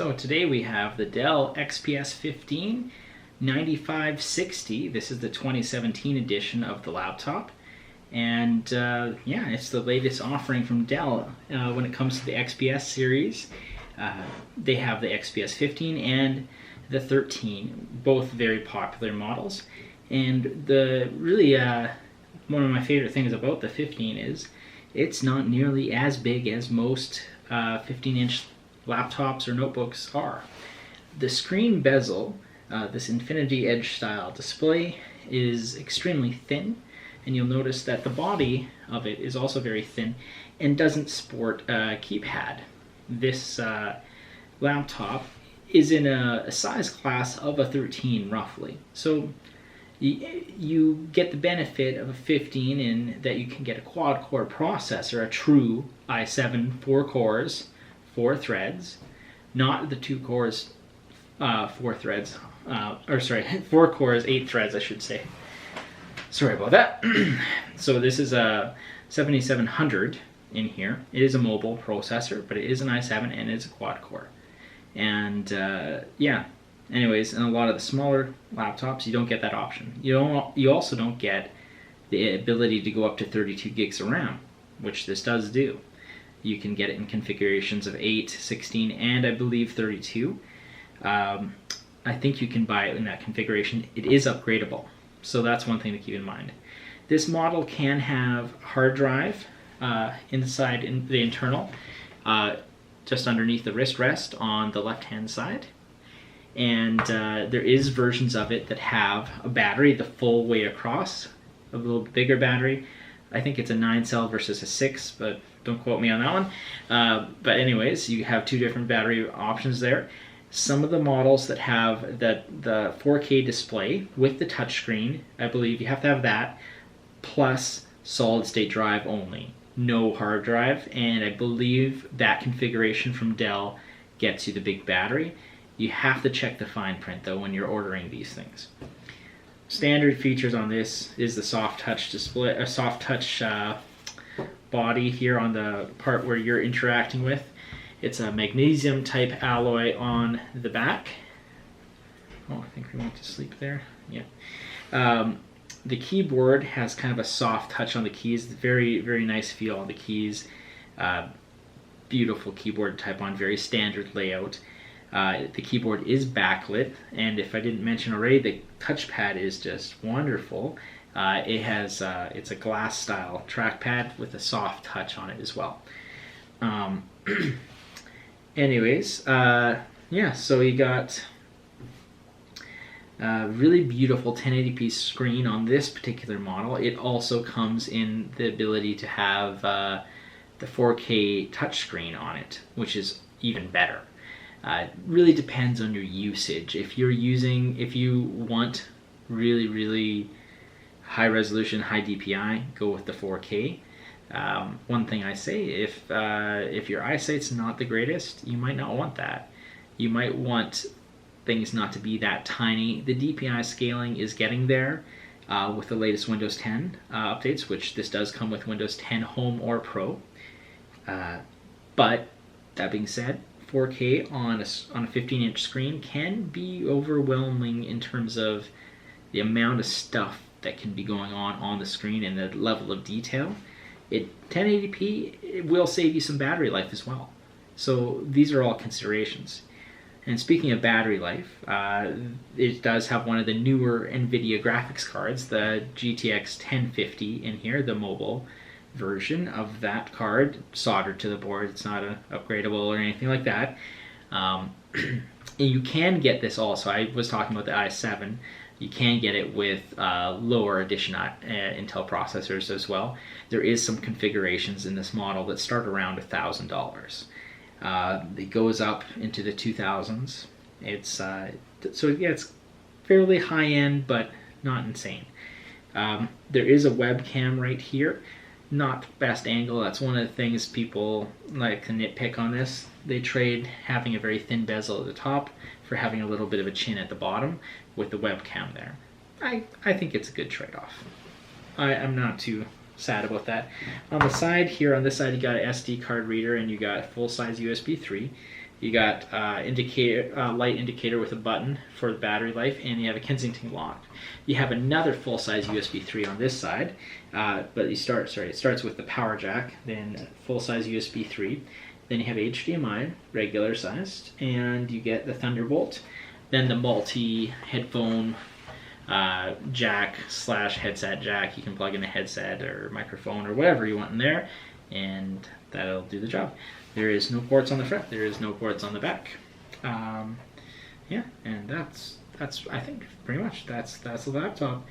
So today we have the Dell XPS 15 9560. This is the 2017 edition of the laptop. And yeah, it's the latest offering from Dell when it comes to the XPS series. They have the XPS 15 and the 13, both very popular models. And the really one of my favorite things about the 15 is it's not nearly as big as most 15-inch laptops or notebooks are. The screen bezel, this InfinityEdge style display, is extremely thin, and you'll notice that the body of it is also very thin and doesn't sport a keypad. This laptop is in a size class of a 13 roughly, so you get the benefit of a 15 in that you can get a quad-core processor, a true i7 4 cores, 4 threads, not the 2 cores, 4 threads, 4 cores, 8 threads, I should say. Sorry about that. So this is a 7700 in here. It is a mobile processor, but it is an i7 and it's a quad-core. And yeah. Anyways, in a lot of the smaller laptops, you don't get that option. You also don't get the ability to go up to 32 gigs of RAM, which this does do. You can get it in configurations of 8, 16, and I believe 32. I think you can buy it in that configuration. It is upgradable, so that's one thing to keep in mind. This model can have hard drive inside in the internal, just underneath the wrist rest on the left-hand side. And there is versions of it that have a battery the full way across, a little bigger battery. I think it's a 9-cell versus a 6, but don't quote me on that one. But anyways, you have 2 different battery options there. Some of the models that have the 4K display with the touchscreen, I believe you have to have that, plus solid state drive only, no hard drive, and I believe that configuration from Dell gets you the big battery. You have to check the fine print though when you're ordering these things. Standard features on this is the soft touch display, a soft touch body here on the part where you're interacting with. It's a magnesium type alloy on the back. Oh, I think we went to sleep there. Yeah. The keyboard has kind of a soft touch on the keys. Very, very nice feel on the keys. Beautiful keyboard type on very standard layout. The keyboard is backlit, and if I didn't mention already, the touchpad is just wonderful. It's a glass style trackpad with a soft touch on it as well. Anyways, yeah, so you got a really beautiful 1080p screen on this particular model. It also comes in the ability to have the 4K touchscreen on it, which is even better. It really depends on your usage. If you want really, really high resolution, high DPI, go with the 4K. One thing I say, if your eyesight's not the greatest, you might not want that. You might want things not to be that tiny. The Dpi scaling is getting there with the latest Windows 10 updates, which this does come with Windows 10 Home or Pro. But that being said, 4K on a 15-inch screen can be overwhelming in terms of the amount of stuff that can be going on the screen and the level of detail. 1080p it will save you some battery life as well. So these are all considerations. And speaking of battery life, it does have one of the newer NVIDIA graphics cards, the GTX 1050 in here, the mobile version of that card, soldered to the board. It's not upgradable or anything like that. You can get this also. I was talking about the i7. You can get it with lower edition Intel processors as well. There is some configurations in this model that start around $1,000. It goes up into the 2000s. So yeah, it's fairly high end, but not insane. There is a webcam right here. Not best angle. That's one of the things people like to nitpick on this. They trade having a very thin bezel at the top for having a little bit of a chin at the bottom with the webcam there. I think it's a good trade-off. I'm not too sad about that. On the side here, on this side, you got an SD card reader and you got full-size USB 3. You got light indicator with a button for the battery life, and you have a Kensington lock. You have another full-size USB 3 on this side, but it starts with the power jack, then full-size USB 3, then you have HDMI, regular sized, and you get the Thunderbolt, then the multi-headphone jack / headset jack. You can plug in a headset or microphone or whatever you want in there, and that'll do the job. There is no ports on the front. There is no ports on the back. Yeah, and that's I think pretty much that's the laptop.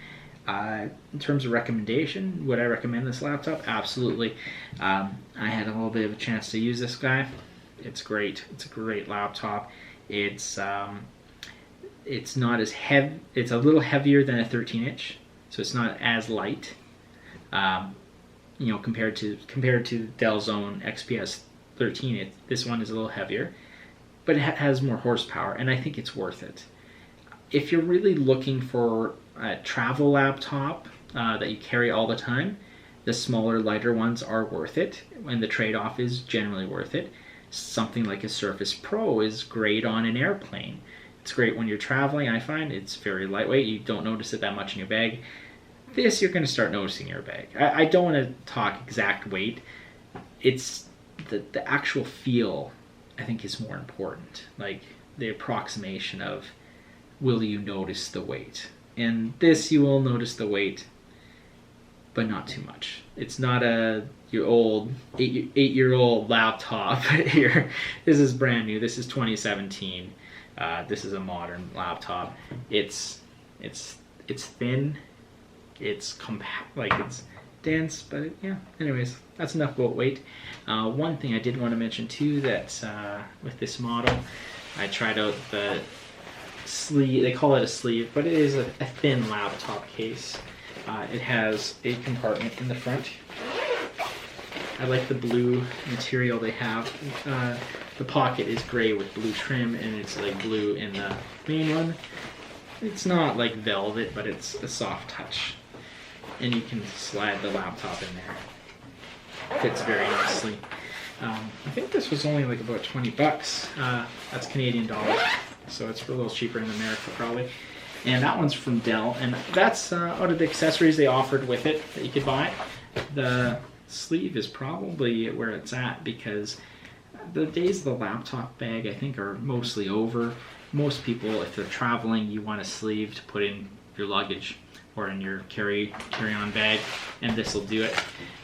In terms of recommendation, would I recommend this laptop? Absolutely. I had a little bit of a chance to use this guy. It's great. It's a great laptop. It's not as heavy. It's a little heavier than a 13-inch, so it's not as light. You know, compared to Dell's own XPS 13, this one is a little heavier, but it has more horsepower, and I think it's worth it. If you're really looking for a travel laptop that you carry all the time, the smaller, lighter ones are worth it, and the trade-off is generally worth it. Something like a Surface Pro is great on an airplane. It's great when you're traveling. I find it's very lightweight. You don't notice it that much in your bag. This, you're going to start noticing in your bag. I don't want to talk exact weight. It's the actual feel, I think, is more important. Like the approximation of, will you notice the weight? And this, you will notice the weight, but not too much. It's not your old 8-year-old laptop here. This is brand new. This is 2017. This is a modern laptop. It's thin. It's compact, like it's dense, but yeah. Anyways, that's enough about weight. One thing I did want to mention too, that with this model, I tried out the sleeve. They call it a sleeve, but it is a thin laptop case. It has a compartment in the front. I like the blue material they have. The pocket is gray with blue trim, and it's like blue in the main one. It's not like velvet, but it's a soft touch. And you can slide the laptop in there. Fits very nicely. I think this was only like about 20 bucks. That's Canadian dollars, so it's a little cheaper in America probably. And that one's from Dell, and that's out of the accessories they offered with it that you could buy. The sleeve is probably where it's at, because the days of the laptop bag, I think, are mostly over. Most people, if they're traveling, you want a sleeve to put in your luggage or in your carry-on bag, and this will do it.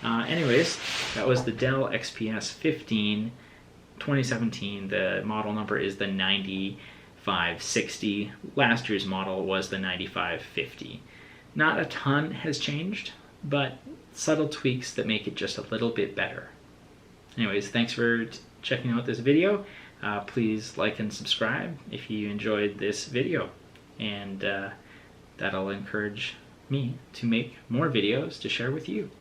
Anyways, that was the Dell XPS 15 2017. The model number is the 9560. Last year's model was the 9550. Not a ton has changed, but subtle tweaks that make it just a little bit better. Anyways, thanks for checking out this video. Please like and subscribe if you enjoyed this video, and that'll encourage me to make more videos to share with you.